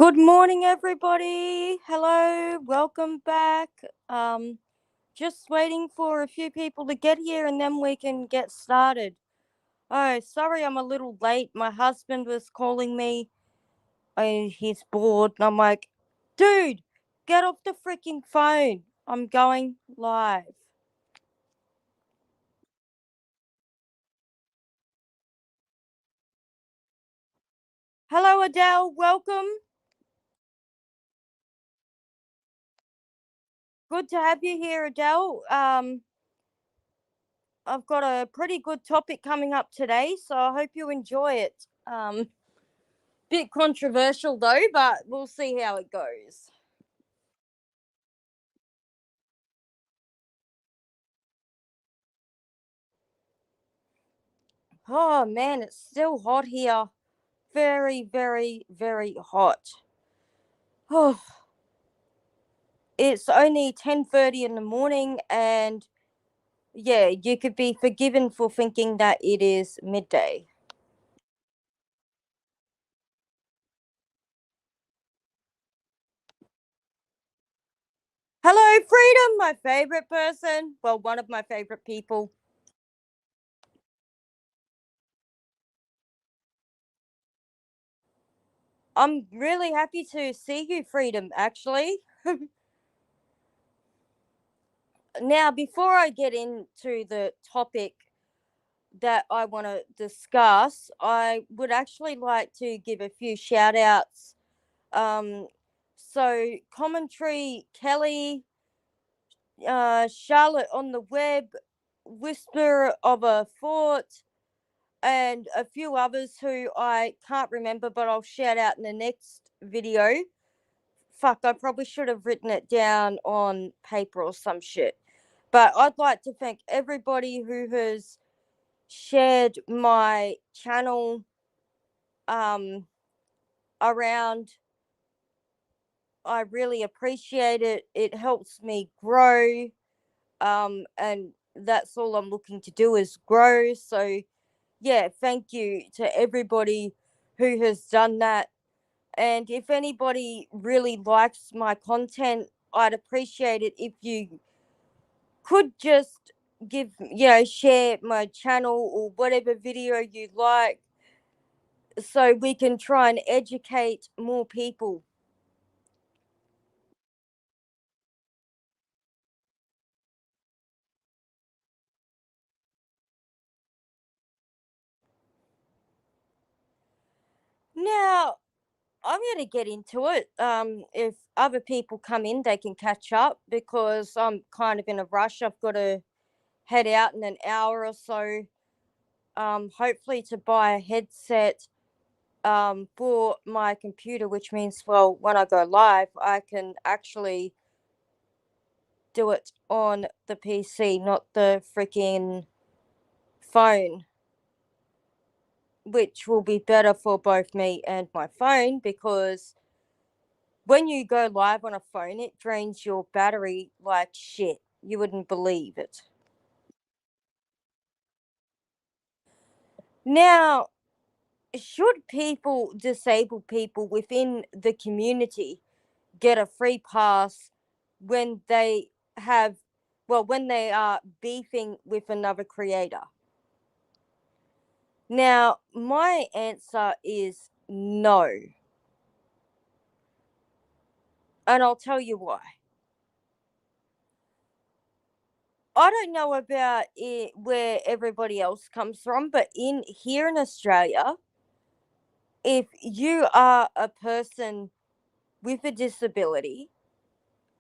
Good morning, everybody. Hello, welcome back. Just waiting for a few people to get here and then we can get started. Oh, sorry I'm a little late. My husband was calling me. He's bored. And I'm like, dude, get off the freaking phone. I'm going live. Hello, Adele. Welcome. Good to have you here, Adele. I've got a pretty good topic coming up today, so I hope you enjoy it. Bit controversial though, but we'll see how it goes. Oh man, it's still hot here. Very, very, very hot. Oh, it's only 10:30 in the morning, and yeah, you could be forgiven for thinking that it is midday. Hello, Freedom, my favorite person. Well, one of my favorite people. I'm really happy to see you, Freedom, actually. Now, before I get into the topic that I want to discuss, I would actually like to give a few shout outs. So, Commentary Kelly, Charlotte on the Web, Whisper of a Thought, and a few others who I can't remember, but I'll shout out in the next video. Fuck, I probably should have written it down on paper or some shit. But I'd like to thank everybody who has shared my channel around. I really appreciate it. It helps me grow. And that's all I'm looking to do is grow. So yeah, thank you to everybody who has done that. And if anybody really likes my content, I'd appreciate it if you could just share my channel or whatever video you like, so we can try and educate more people. Now, I'm going to get into it. If other people come in, they can catch up because I'm kind of in a rush. I've got to head out in an hour or so. Hopefully, to buy a headset for my computer, which means, well, when I go live, I can actually do it on the PC, not the freaking phone, which will be better for both me and my phone because when you go live on a phone, it drains your battery like shit. You wouldn't believe it. Now, should people, disabled people within the community, get a free pass when they have, well, when they are beefing with another creator? Now, my answer is no. And I'll tell you why. I don't know about it, where everybody else comes from, but in here in Australia, if you are a person with a disability,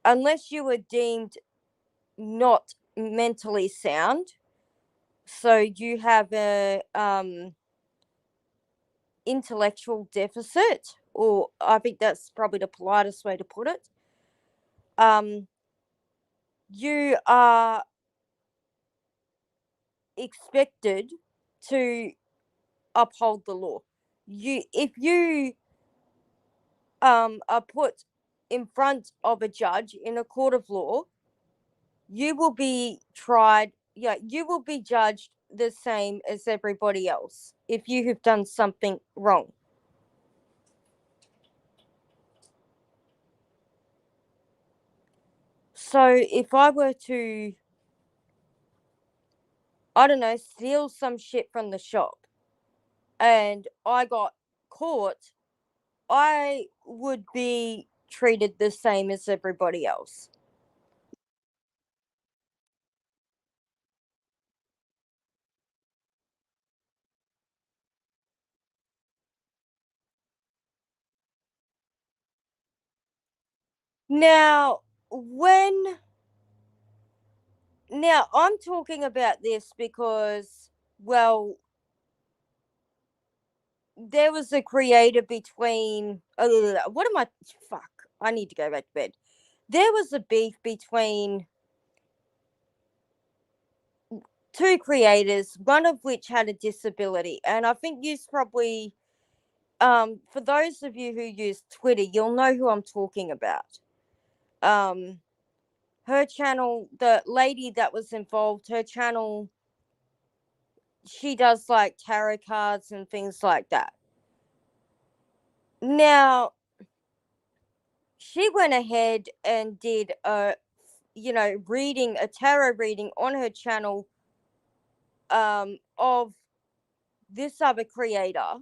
unless you are deemed not mentally sound, so you have a intellectual deficit, or I think that's probably the politest way to put it. Um, you are expected to uphold the law. If you are put in front of a judge in a court of law, you will be tried. Yeah, you will be judged the same as everybody else if you have done something wrong. So if I were to, I don't know, steal some shit from the shop and I got caught, I would be treated the same as everybody else. Now, when now I'm talking about this because, well, there was a creator between. What am I? Fuck! I need to go back to bed. There was a beef between two creators, one of which had a disability, and I think you probably, for those of you who use Twitter, you'll know who I'm talking about. Um, her channel, the lady that was involved, her channel, she does like tarot cards and things like that. Now, she went ahead and did a tarot reading on her channel of this other creator,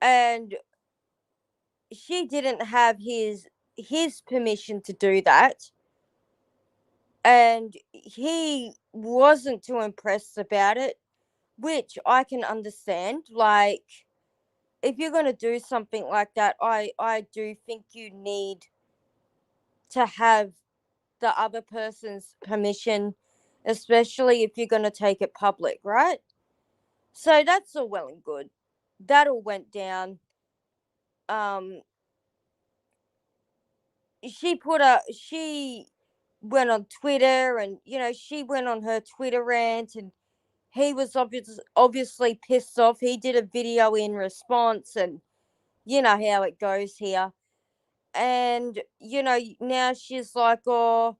and she didn't have his permission to do that, and he wasn't too impressed about it, which I can understand. Like, if you're going to do something like that, I do think you need to have the other person's permission, especially if you're going to take it public, right? So that's all well and good. That all went down. Um, she went on Twitter, and she went on her Twitter rant, and he was obviously pissed off. He did a video in response, and you know how it goes here. And now she's like, oh,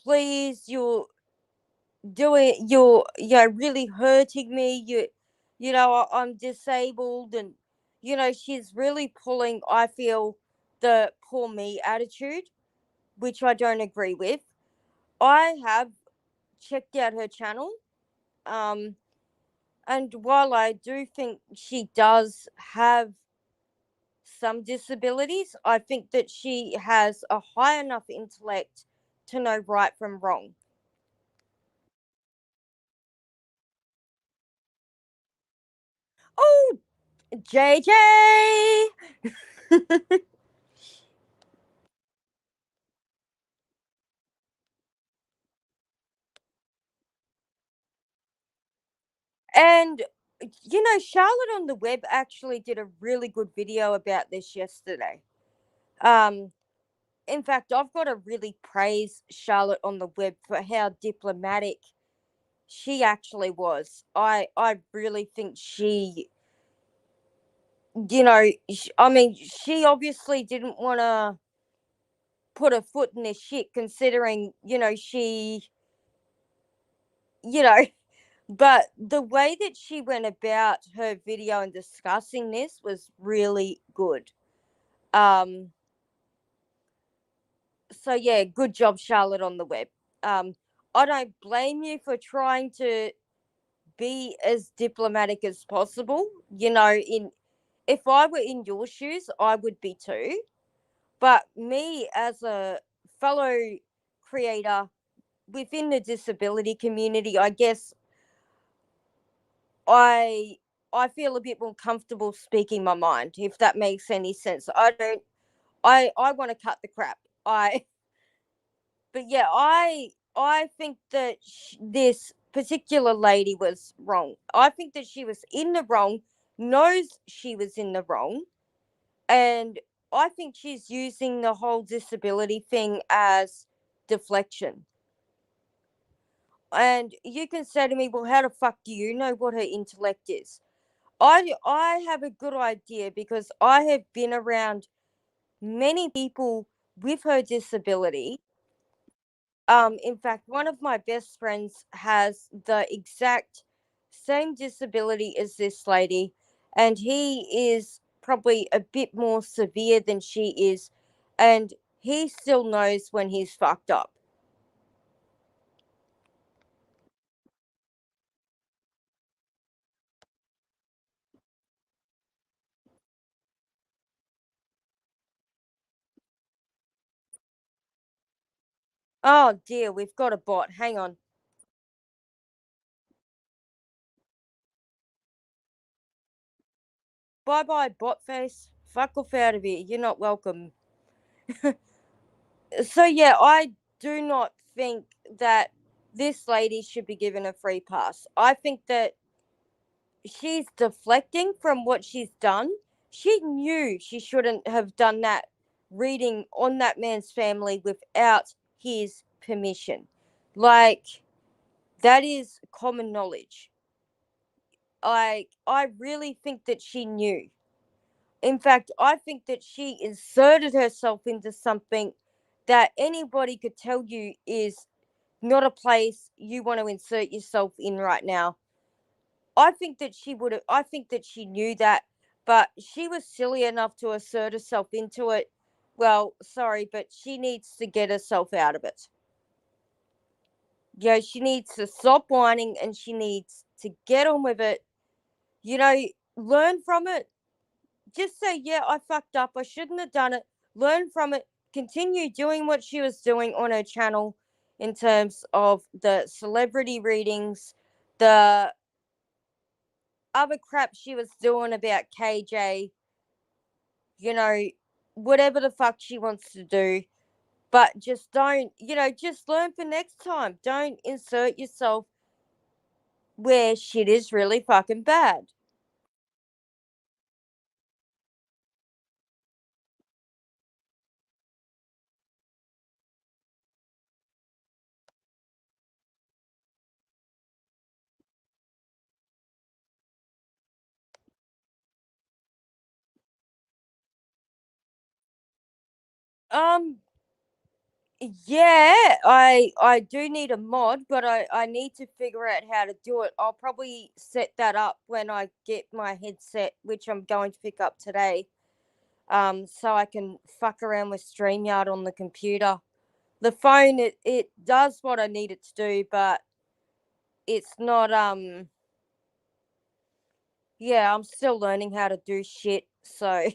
please, you're really hurting me. I'm disabled, and she's really pulling, I feel, the poor me attitude, which I don't agree with. I have checked out her channel, um and while I do think she does have some disabilities, I think that she has a high enough intellect to know right from wrong. Oh, JJ! And Charlotte on the web actually did a really good video about this yesterday. Um, in fact, I've got to really praise Charlotte on the web for how diplomatic she actually was. I really think I mean, she obviously didn't want to put a foot in this shit, considering you know but the way that she went about her video and discussing this was really good. um so yeah, good job, Charlotte on the web. I don't blame you for trying to be as diplomatic as possible. In If I were in your shoes, I would be too. But me, as a fellow creator within the disability community, I guess I I feel a bit more comfortable speaking my mind, if that makes any sense. I don't I want to cut the crap. I But yeah, I think that this particular lady was wrong. I think that she was in the wrong, knows she was in the wrong, and I think she's using the whole disability thing as deflection. And you can say to me, well, how the fuck do you know what her intellect is? I have a good idea because I have been around many people with her disability. In fact, one of my best friends has the exact same disability as this lady, and he is probably a bit more severe than she is. and he still knows when he's fucked up. Oh dear, we've got a bot. Hang on. Bye bye, bot face. Fuck off out of here. You're not welcome. So, yeah, I do not think that this lady should be given a free pass. I think that she's deflecting from what she's done. She knew she shouldn't have done that reading on that man's family without his permission. Like, that is common knowledge. I really think that she knew. In fact, I think that she inserted herself into something that anybody could tell you is not a place you want to insert yourself in right now. I think that she would have, I think that she knew that, but she was silly enough to assert herself into it. Well, sorry, but she needs to get herself out of it. Yeah, she needs to stop whining and she needs to get on with it. You know, learn from it. Just say, yeah, I fucked up. I shouldn't have done it. Learn from it. Continue doing what she was doing on her channel in terms of the celebrity readings, the other crap she was doing about KJ, you know, whatever the fuck she wants to do. But just don't, just learn for next time. Don't insert yourself where shit is really fucking bad. Um, yeah, I do need a mod, but I need to figure out how to do it. I'll probably set that up when I get my headset, which I'm going to pick up today. So I can fuck around with StreamYard on the computer. The phone, it does what I need it to do, but it's not yeah, I'm still learning how to do shit. So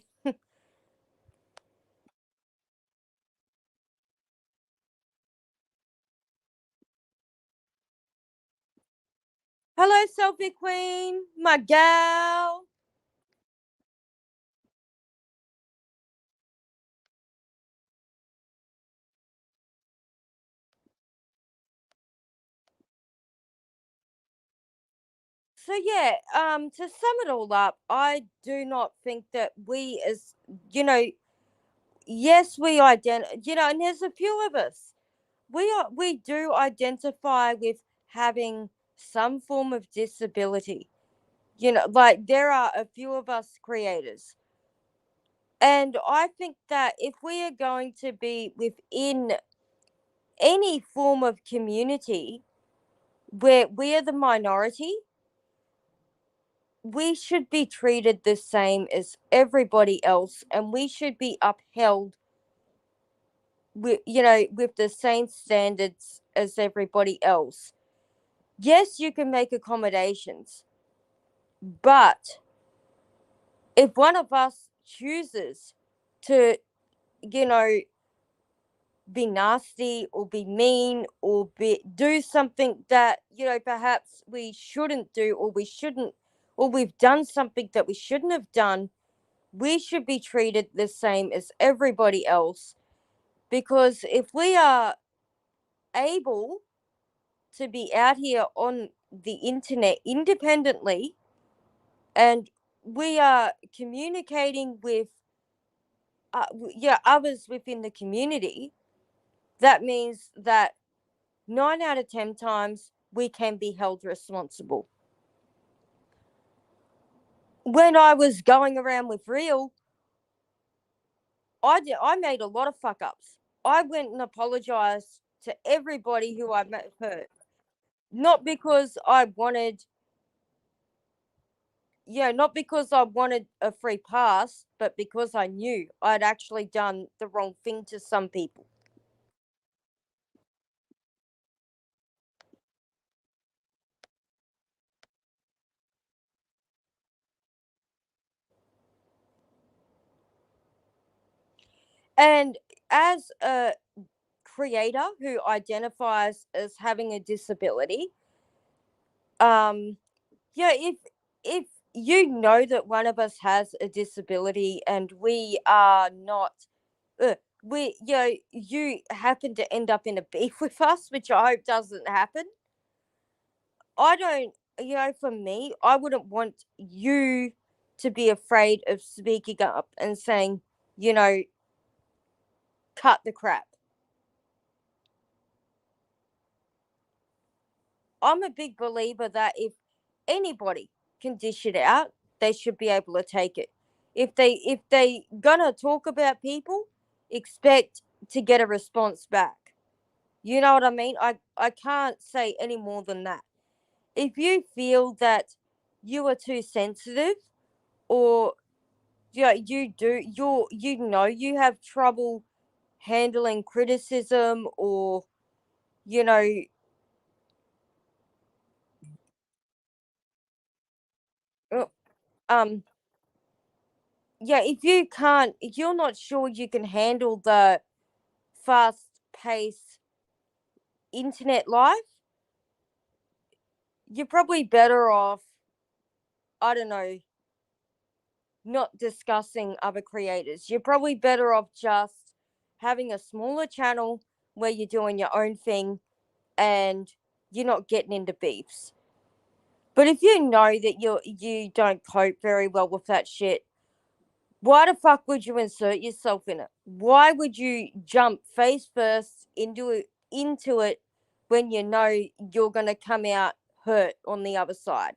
hello, Selfie Queen, my gal. So yeah, to sum it all up, I do not think that we as you know, yes, we identify, and there's a few of us. We do identify with having some form of disability. Like there are a few of us creators. And I think that if we are going to be within any form of community where we are the minority, we should be treated the same as everybody else and we should be upheld with the same standards as everybody else. Yes, you can make accommodations, but if one of us chooses to, you know, be nasty or be mean or do something that perhaps we shouldn't do, or we've done something that we shouldn't have done, we should be treated the same as everybody else, because if we are able to be out here on the internet independently and we are communicating with others within the community, that means that 9 out of 10 times we can be held responsible. When I was going around with Real, I made a lot of fuck ups. I went and apologized to everybody who I hurt, not because I wanted, not because I wanted a free pass, but because I knew I'd actually done the wrong thing to some people. And as a creator who identifies as having a disability, um, yeah, if you know that one of us has a disability and we are not, uh, we you happen to end up in a beef with us, which I hope doesn't happen. I don't, for me, I wouldn't want you to be afraid of speaking up and saying, you know, cut the crap. I'm a big believer that if anybody can dish it out, they should be able to take it. If they gonna talk about people, expect to get a response back. You know what I mean? I can't say any more than that. If you feel that you are too sensitive, or you have trouble handling criticism, or you know uh, um if you're not sure you can handle the fast paced internet life, you're probably better off, I don't know, not discussing other creators. You're probably better off just having a smaller channel where you're doing your own thing and you're not getting into beefs. But if you know that you don't cope very well with that shit, why the fuck would you insert yourself in it? Why would you jump face first into it when you know you're gonna come out hurt on the other side?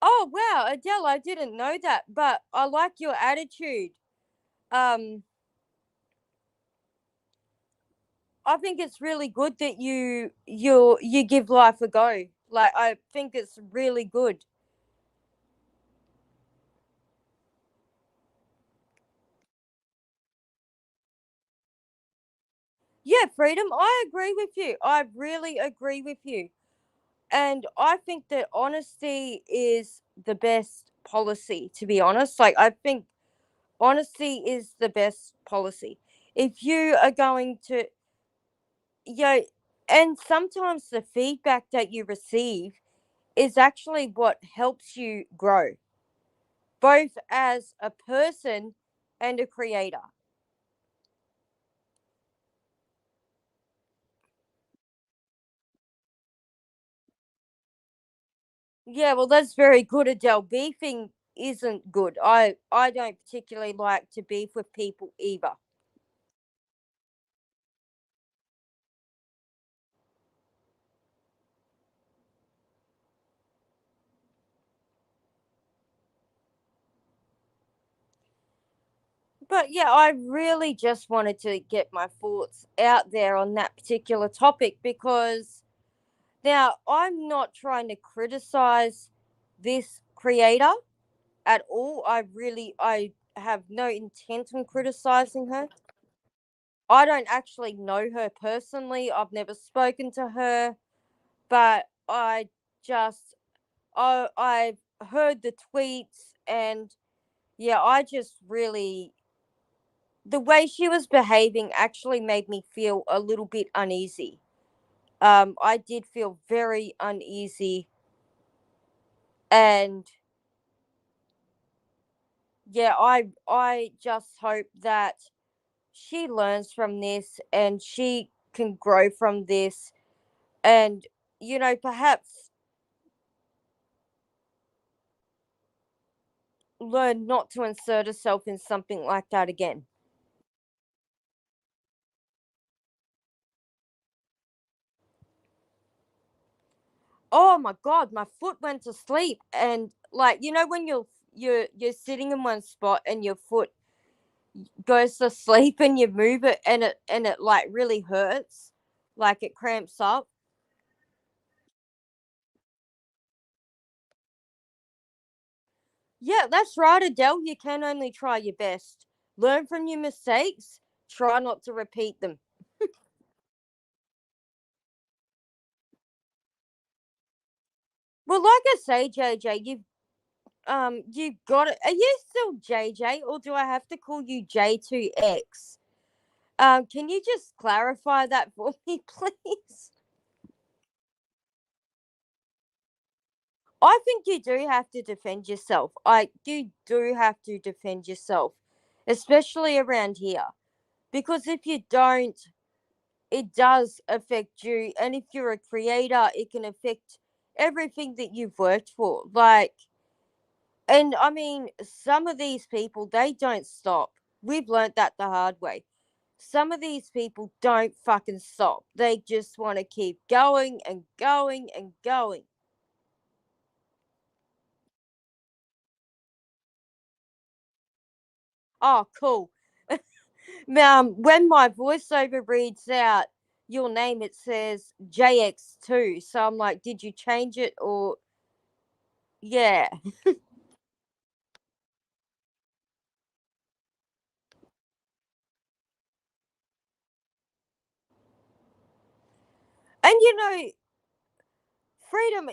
Oh wow, Adele, I didn't know that, but I like your attitude. Um, I think it's really good that you give life a go. Like, I think it's really good. Yeah, freedom. I agree with you. I really agree with you. And I think that honesty is the best policy, to be honest. Like, I think honesty is the best policy. If you are going to, you know, and sometimes the feedback that you receive is actually what helps you grow, both as a person and a creator. Yeah, well, that's very good, Adele. Beefing isn't good. I don't particularly like to beef with people either. But yeah, I really just wanted to get my thoughts out there on that particular topic, because now I'm not trying to criticize this creator at all. I have no intent on criticizing her. I don't actually know her personally. I've never spoken to her, but just I've heard the tweets, and yeah, I just really, the way she was behaving actually made me feel a little bit uneasy. I did feel very uneasy, and yeah, I just hope that she learns from this and she can grow from this, and perhaps learn not to insert herself in something like that again. Oh my god, my foot went to sleep, and like when you're sitting in one spot and your foot goes to sleep and you move it and it like really hurts, like it cramps up. Yeah, that's right, Adele. You can only try your best. Learn from your mistakes. Try not to repeat them. Well, like I say, JJ, you've got it. Are you still JJ, or do I have to call you J2X? Can you just clarify that for me, please? I think you do have to defend yourself. You do have to defend yourself, especially around here, because if you don't, it does affect you. And if you're a creator, it can affect everything that you've worked for. Like, and I mean, some of these people, they don't stop. We've learnt that the hard way. Some of these people don't fucking stop. They just want to keep going and going and going. Oh, cool. When my voiceover reads out your name, it says JX2. So I'm like, did you change it or yeah? And freedom.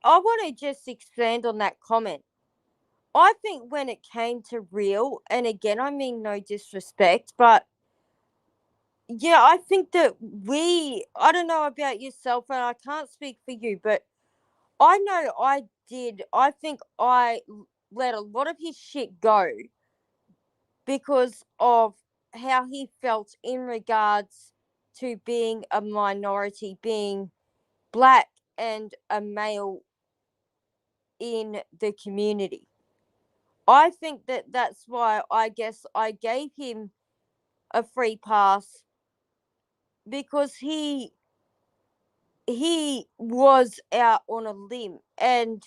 I want to just expand on that comment. I think when it came to real, and again, I mean no disrespect, but yeah, I think that I don't know about yourself, and I can't speak for you, but I know I did. I think let a lot of his shit go because of how he felt in regards to being a minority, being black and a male in the community. I think that that's why I guess I gave him a free pass because he was out on a limb, and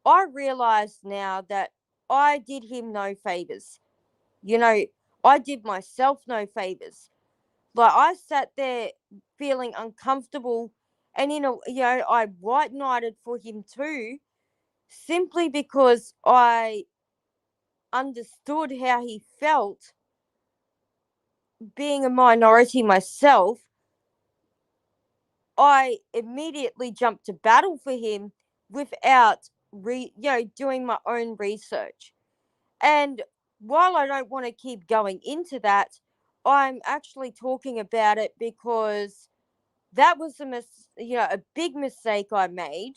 I realize now that I did him no favors. You know, I did myself no favors. Like I sat there feeling uncomfortable, and I white knighted for him too, simply because I understood how he felt being a minority myself. I immediately jumped to battle for him without doing my own research. And while I don't want to keep going into that, I'm actually talking about it because that was a big mistake I made.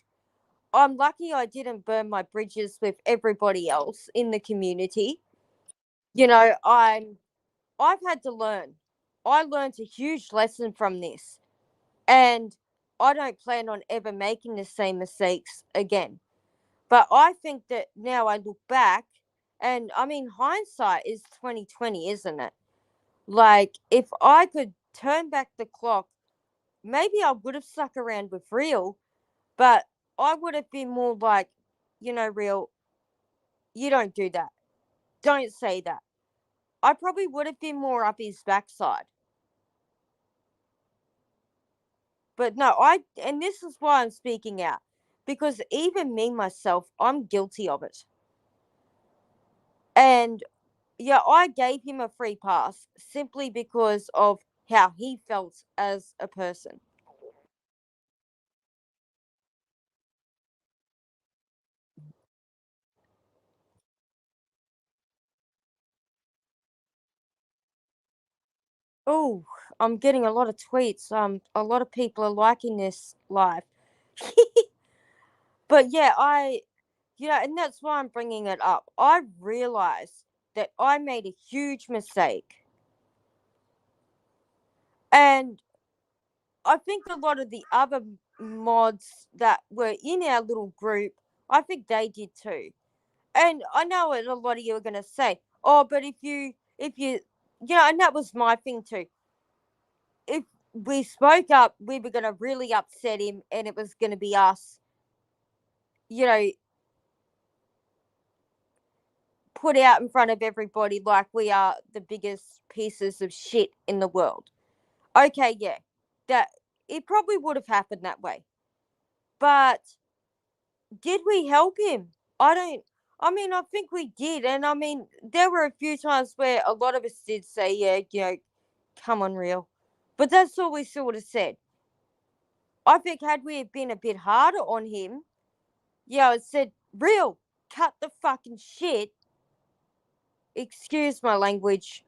I'm lucky I didn't burn my bridges with everybody else in the community. I've had to learn. I learned a huge lesson from this, and I don't plan on ever making the same mistakes again. But I think that now I look back, and I mean hindsight is 2020, isn't it? Like if I could turn back the clock, maybe I would have stuck around with real, but I would have been more like, real, you don't do that. Don't say that. I probably would have been more up his backside. But no, and this is why I'm speaking out, because even me myself, I'm guilty of it. And yeah, I gave him a free pass simply because of how he felt as a person. Oh, I'm getting a lot of tweets. A lot of people are liking this live. But yeah, and that's why I'm bringing it up. I realized that I made a huge mistake. And I think a lot of the other mods that were in our little group, I think they did too. And I know what a lot of you are going to say, oh, but and that was my thing too. If we spoke up, we were going to really upset him, and it was going to be us. you know, put out in front of everybody like we are the biggest pieces of shit in the world. Okay, yeah, that it probably would have happened that way. But did we help him? I don't. I mean, I think we did, and I mean, there were a few times where a lot of us did say, "Yeah, come on, real," but that's all we sort of said. I think had we been a bit harder on him, yeah, I said, "Real, cut the fucking shit." Excuse my language.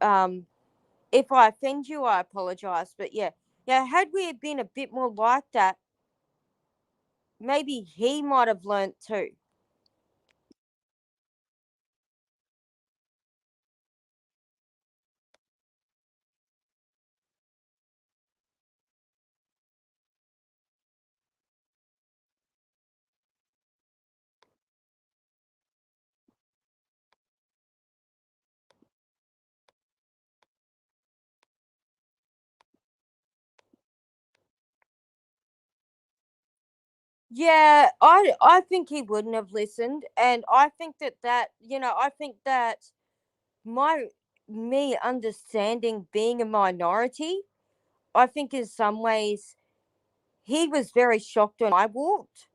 If I offend you, I apologize. But yeah, yeah, had we been a bit more like that, maybe he might have learnt too. Yeah, I think he wouldn't have listened, and I think I think that my me understanding being a minority, I think in some ways he was very shocked when I walked.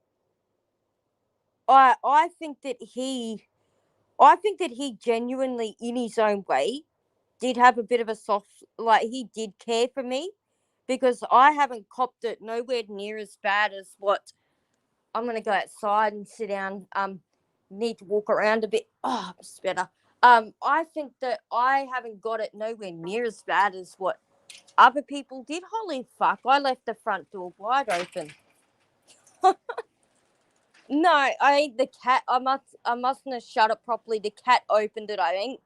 I think that he genuinely in his own way did have a bit of a soft, like he did care for me, because I haven't copped it nowhere near as bad as what. I'm gonna go outside and sit down. Need to walk around a bit. Oh, it's better. I think that I haven't got it nowhere near as bad as what other people did. Holy fuck! I left the front door wide open. No, I think the cat. I mustn't have shut it properly. The cat opened it, I think.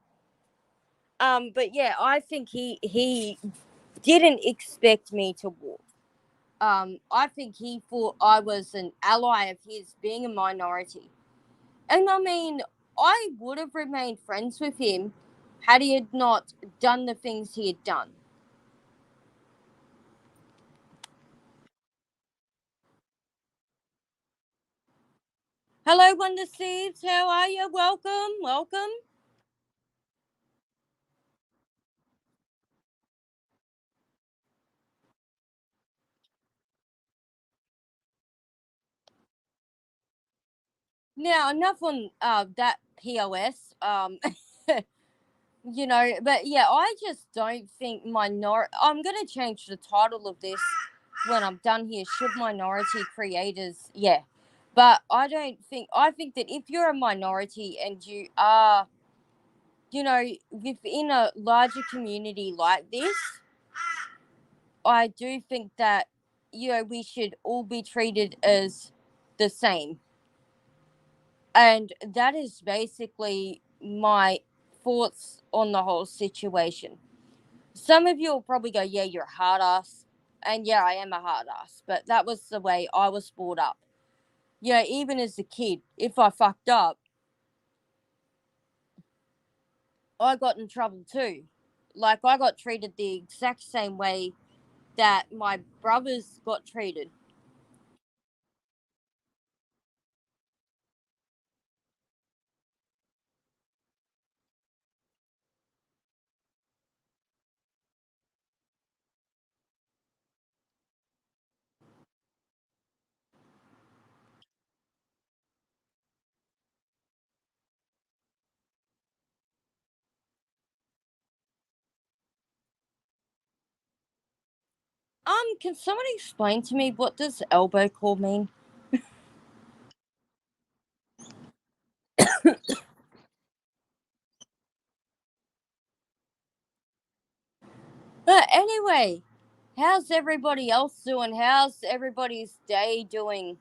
But yeah, I think he didn't expect me to walk. I think he thought I was an ally of his, being a minority. And I mean, I would have remained friends with him had he had not done the things he had done. Hello, Wonder Seeds. How are you? Welcome, welcome. Now, enough on that POS. But yeah, I just don't think I'm gonna change the title of this when I'm done here. Should minority creators, yeah. But I think that if you're a minority and you are, within a larger community like this, I do think that, we should all be treated as the same. And that is basically my thoughts on the whole situation. Some of you will probably go, yeah, you're a hard ass. And yeah, I am a hard ass. But that was the way I was brought up. Yeah, even as a kid, if I fucked up, I got in trouble too. Like, I got treated the exact same way that my brothers got treated. Can somebody explain to me what does elbow call mean? But anyway, how's everybody else doing? How's everybody's day doing?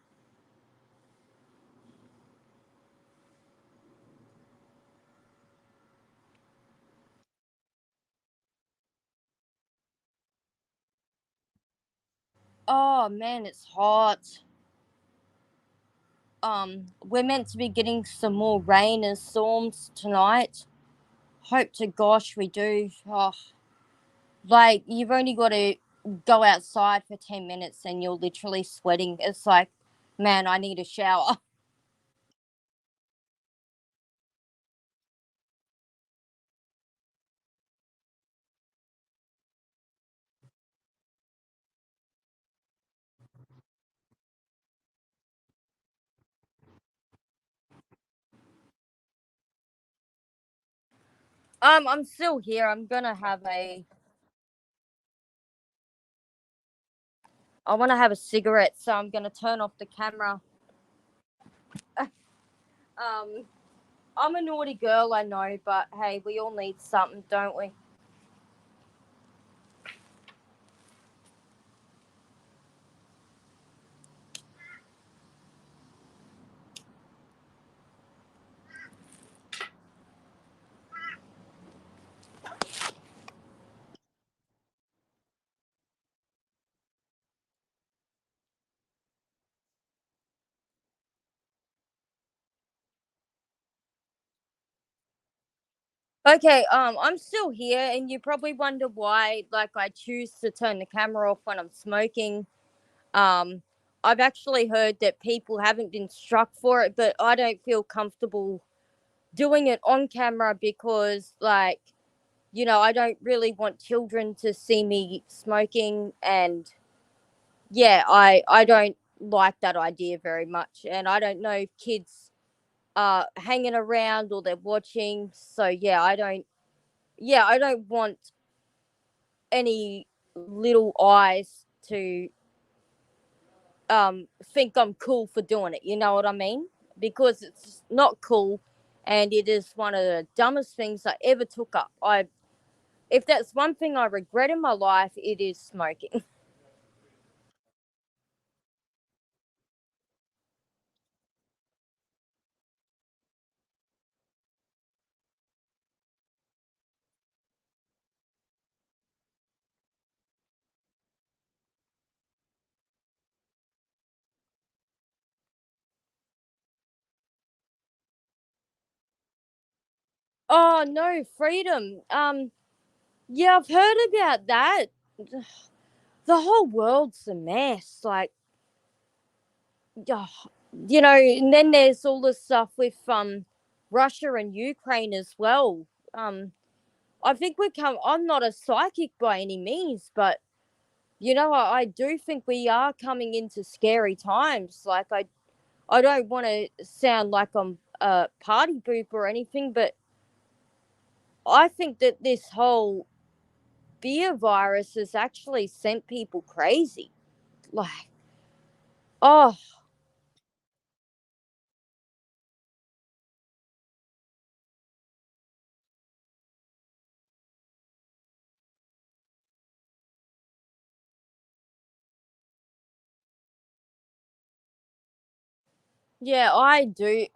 Oh man, it's hot. We're meant to be getting some more rain and storms tonight. Hope to gosh we do. Oh, like, you've only got to go outside for 10 minutes and you're literally sweating. It's like, man, I need a shower. I'm still here. I want to have a cigarette, so I'm gonna turn off the camera. Um, I'm a naughty girl, I know, but hey, we all need something, don't we? Okay, I'm still here, and you probably wonder why, like, I choose to turn the camera off when I'm smoking. Um, I've actually heard that people haven't been struck for it, but I don't feel comfortable doing it on camera because, like, I don't really want children to see me smoking, and yeah, I don't like that idea very much, and I don't know if kids are hanging around or they're watching. So yeah, I don't want any little eyes to think I'm cool for doing it. You know what I mean? Because it's not cool, and it is one of the dumbest things I ever took up. I If that's one thing I regret in my life, it is smoking. Oh no, freedom. Yeah, I've heard about that. The whole world's a mess. Like, ugh, and then there's all this stuff with Russia and Ukraine as well. Um, I think I'm not a psychic by any means, but I do think we are coming into scary times. Like, I don't want to sound like I'm a party poop or anything, but I think that this whole beer virus has actually sent people crazy. Like, oh, yeah, I do.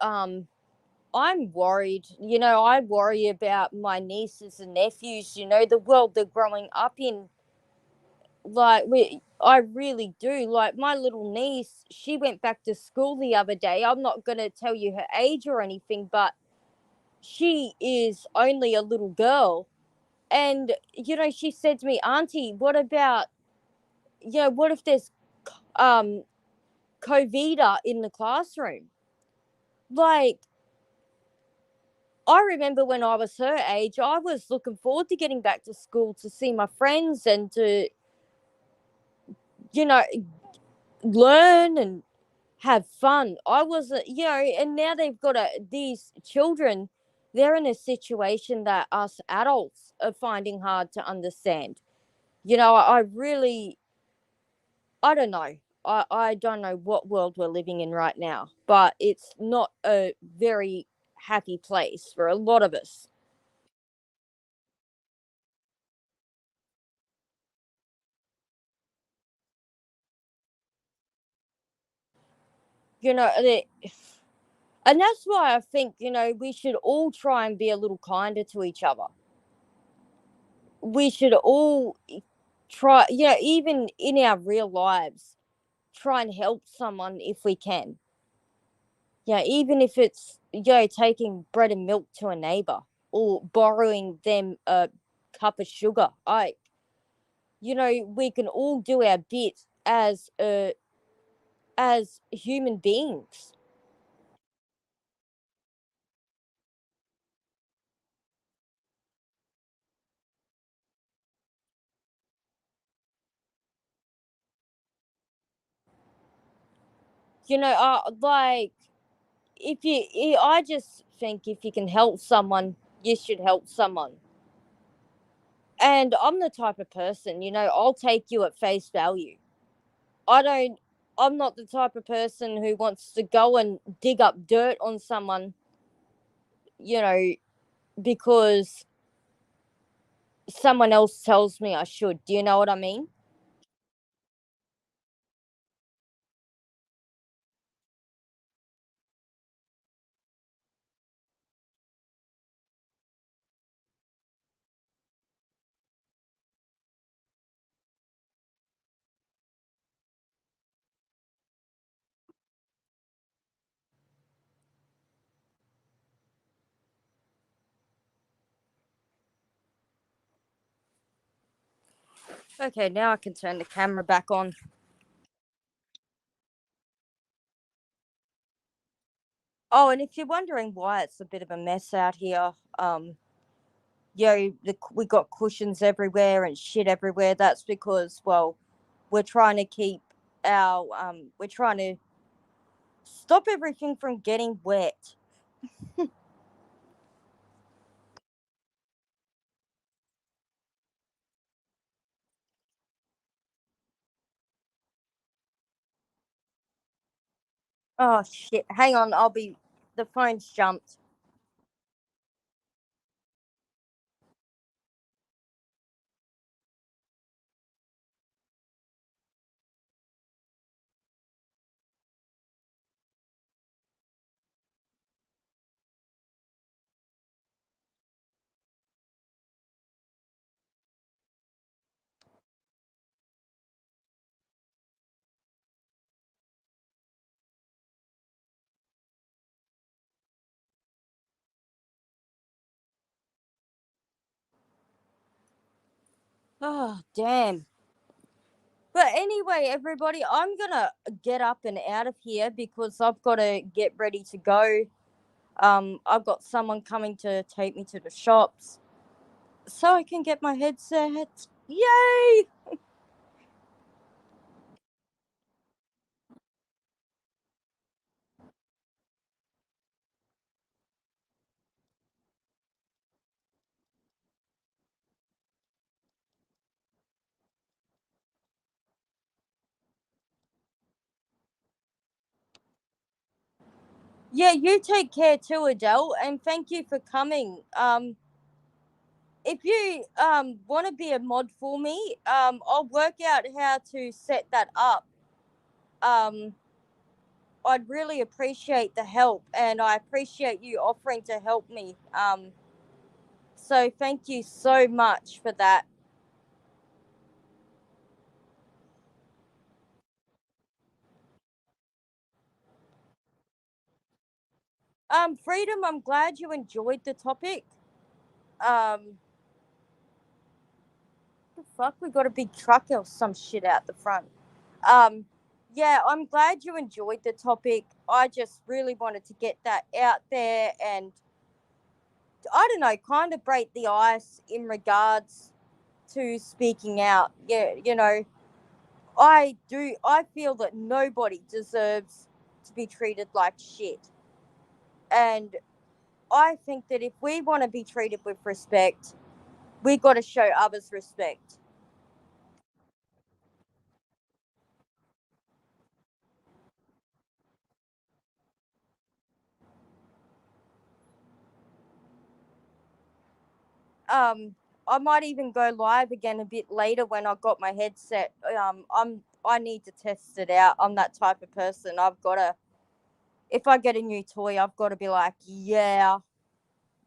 I'm worried. I worry about my nieces and nephews, the world they're growing up in. Like, I really do. Like, my little niece, she went back to school the other day. I'm not going to tell you her age or anything, but she is only a little girl. And, she said to me, Auntie, what if there's um, COVID in the classroom? Like, I remember when I was her age, I was looking forward to getting back to school to see my friends and to, you know, learn and have fun. I wasn't, and now they've got these children, they're in a situation that us adults are finding hard to understand. I really, I don't know. I don't know what world we're living in right now, but it's not a very happy place for a lot of us. You know, the, and that's why I think, we should all try and be a little kinder to each other. We should all try, even in our real lives, try and help someone if we can. Yeah, even if it's, taking bread and milk to a neighbor or borrowing them a cup of sugar. We can all do our bit as human beings. Like, I just think if you can help someone, you should help someone. And I'm the type of person, I'll take you at face value. I don't, I'm not the type of person who wants to go and dig up dirt on someone, you know, because someone else tells me I should. Do you know what I mean? Okay, now I can turn the camera back on. Oh, and if you're wondering why it's a bit of a mess out here, we got cushions everywhere and shit everywhere. That's because, well, we're trying to keep we're trying to stop everything from getting wet. Oh shit! Hang on, the phone's jumped. Oh damn! But anyway, everybody, I'm gonna get up and out of here because I've got to get ready to go. I've got someone coming to take me to the shops so I can get my headset. Yay! Yeah, you take care too, Adele, and thank you for coming. If you want to be a mod for me, I'll work out how to set that up. Um, I'd really appreciate the help, and I appreciate you offering to help me. So thank you so much for that. Freedom, I'm glad you enjoyed the topic. The fuck, we got a big truck or some shit out the front. Um, yeah, I'm glad you enjoyed the topic. I just really wanted to get that out there and I don't know, kind of break the ice in regards to speaking out. Yeah, I feel that nobody deserves to be treated like shit. And I think that if we want to be treated with respect, we got to show others respect. Um, I might even go live again a bit later when I got my headset. I need to test it out. I'm that type of person. I've got to if I get a new toy, I've got to be like, yeah,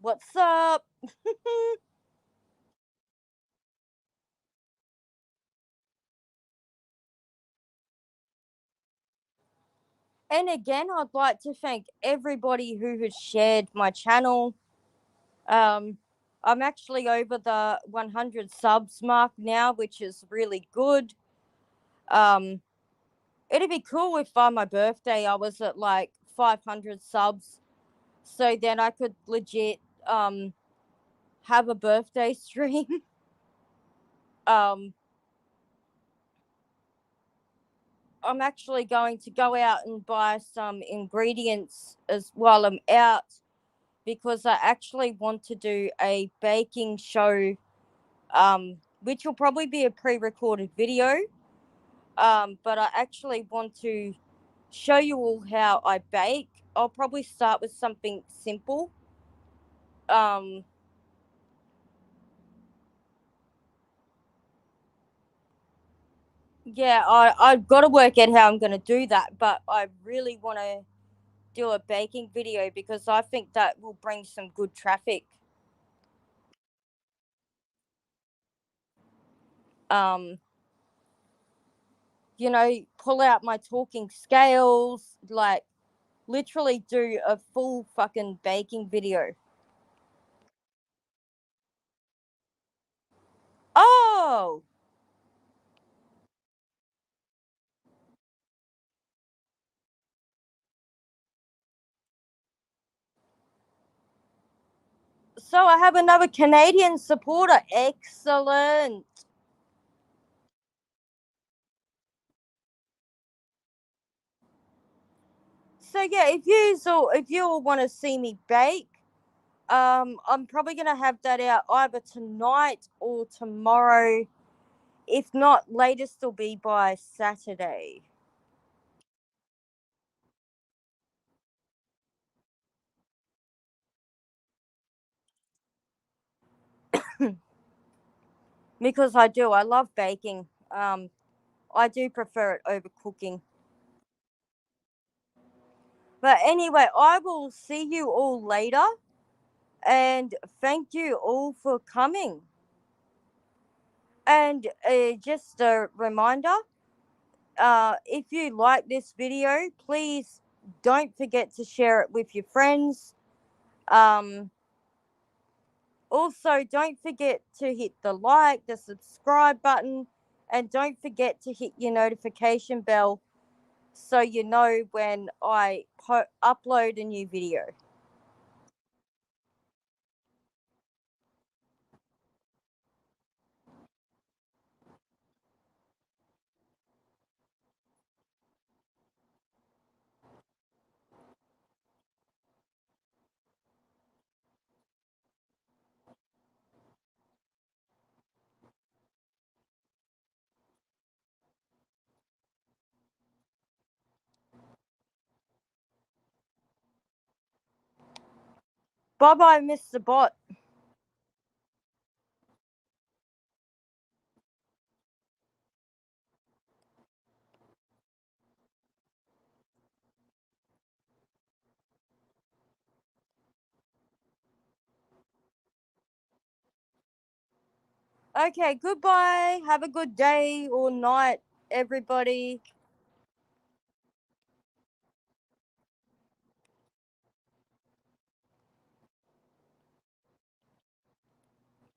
what's up? And again, I'd like to thank everybody who has shared my channel. Um, I'm actually over the 100 subs mark now, which is really good. Um, it'd be cool if by my birthday I was at like 500 subs, so then I could legit have a birthday stream. um, I'm actually going to go out and buy some ingredients as while I'm out because I actually want to do a baking show, which will probably be a pre-recorded video. But I actually want to show you all how I bake. I'll probably start with something simple. Um, yeah, I've got to work out how I'm going to do that, but I really want to do a baking video because I think that will bring some good traffic. Um, pull out my talking scales, like literally do a full fucking baking video. Oh, so I have another Canadian supporter. Excellent. So yeah, if you all want to see me bake, I'm probably gonna have that out either tonight or tomorrow. If not, latest will be by Saturday. Because I love baking. I do prefer it over cooking. But anyway, I will see you all later, and thank you all for coming. And just a reminder, if you like this video, please don't forget to share it with your friends. Um, Also, don't forget to hit the like, the subscribe button, and don't forget to hit your notification bell so you know when I upload a new video. Bye bye, Mr. Bot. Okay, goodbye. Have a good day or night, everybody.